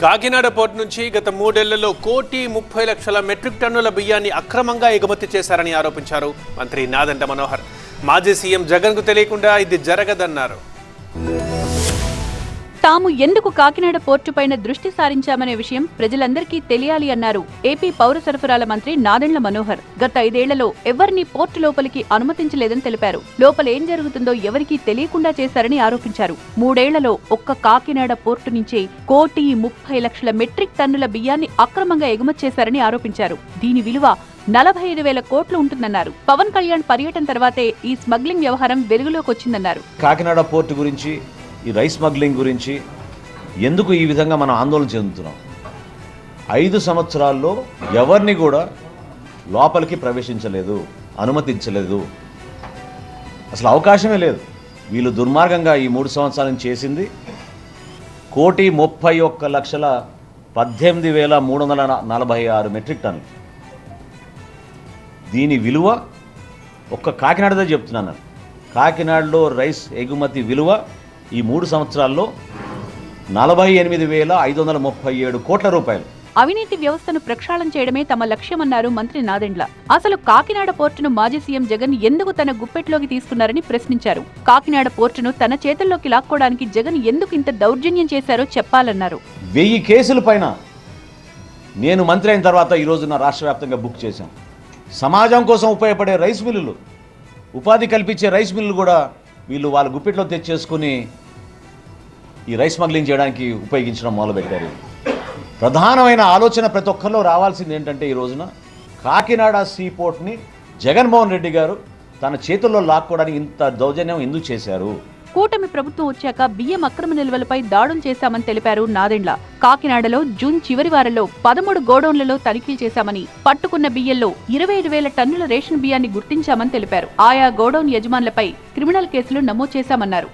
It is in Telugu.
కాకినాడ పోర్టు నుంచి గత 3 ఏళ్లలో 1,30,00,000 మెట్రిక్ టన్నుల బియ్యాన్ని అక్రమంగా ఎగుమతి చేశారని ఆరోపించారు మంత్రి నాదెండ్ల మనోహర్. మాజీ సీఎం జగన్కు తెలియకుండా ఇది జరగదన్నారు. తాము ఎందుకు కాకినాడ పోర్టుపైన దృష్టి సారించామనే విషయం ప్రజలందరికీ తెలియాలి అన్నారు ఏపీ పౌర సరఫరాల మంత్రి నాదెండ్ల మనోహర్. గత 5 ఏళ్లలో ఎవరిని పోర్టు లోపలికి అనుమతించలేదని తెలిపారు. లోపల ఏం జరుగుతుందో ఎవరికీ తెలియకుండా చేశారని ఆరోపించారు. 3 ఏళ్లలో ఒక్క కాకినాడ పోర్టు నుంచే 1,30,00,000 మెట్రిక్ టన్నుల బియ్యాన్ని అక్రమంగా ఎగుమతి చేశారని ఆరోపించారు. దీని విలువ 45,000 కోట్లు ఉంటుందన్నారు. పవన్ కళ్యాణ్ పర్యటన తర్వాతే ఈ స్మగ్లింగ్ వ్యవహారం వెలుగులోకి వచ్చిందన్నారు. కాకినాడ పోర్టు గురించి, ఈ రైస్ స్మగ్లింగ్ గురించి ఎందుకు ఈ విధంగా మనం ఆందోళన చెందుతున్నాం? 5 సంవత్సరాల్లో ఎవరిని కూడా లోపలికి ప్రవేశించలేదు, అనుమతించలేదు, అసలు అవకాశమే లేదు. వీళ్ళు దుర్మార్గంగా ఈ 3 సంవత్సరాల నుంచి చేసింది 1,31,18,346 మెట్రిక్ టన్నులు. దీని విలువ ఒక్క కాకినాడదే చెప్తున్నాను. కాకినాడలో రైస్ ఎగుమతి విలువ ఈ 3 సంవత్సరాల్లో 48,537 కోట్ల రూపాయలు. అవినీతి వ్యవస్థను ప్రక్షాళన చేయడమే తమ లక్ష్యమన్నారు మంత్రి నాదెండ్ల. అసలు కాకినాడ పోర్టును మాజీ సీఎం జగన్ ఎందుకు తన గుప్పెట్లోకి తీసుకున్నారని ప్రశ్నించారు. కాకినాడ పోర్టును తన చేతుల్లోకి లాక్కోవడానికి జగన్ ఎందుకు ఇంత దౌర్జన్యం చేశారో చెప్పాలన్నారు. 1000 కేసుల పైన నేను మంత్రి అయిన తర్వాత ఈ రోజున రాష్ట్ర వ్యాప్తంగా బుక్ చేశాం. సమాజం కోసం ఉపయోగపడే రైస్ మిల్లులు, ఉపాధి కల్పించే రైస్ మిల్లులు కూడా వీళ్ళు వాళ్ళ గుప్పిట్లో తెచ్చేసుకుని ఈ రైస్ స్మగ్లింగ్ చేయడానికి ఉపయోగించడం మొదలుపెట్టారు. ప్రధానమైన ఆలోచన ప్రతి ఒక్కరిలో రావాల్సింది ఏంటంటే, ఈ రోజున కాకినాడ సీపోర్ట్ని జగన్మోహన్ రెడ్డి గారు తన చేతుల్లో లాక్కోవడానికి ఇంత దౌర్జన్యం ఎందుకు చేశారు? కూటమి ప్రభుత్వం వచ్చాక బియ్యం అక్రమ నిల్వలపై దాడులు చేశామని తెలిపారు నాదెండ్ల. కాకినాడలో జూన్ చివరి వారంలో 13 గోడౌన్లలో తనిఖీలు చేశామని, పట్టుకున్న బియ్యంలో 25,000 టన్నుల రేషన్ బియ్యాన్ని గుర్తించామని తెలిపారు. ఆయా గోడౌన్ యజమానులపై క్రిమినల్ కేసులు నమోదు చేశామన్నారు.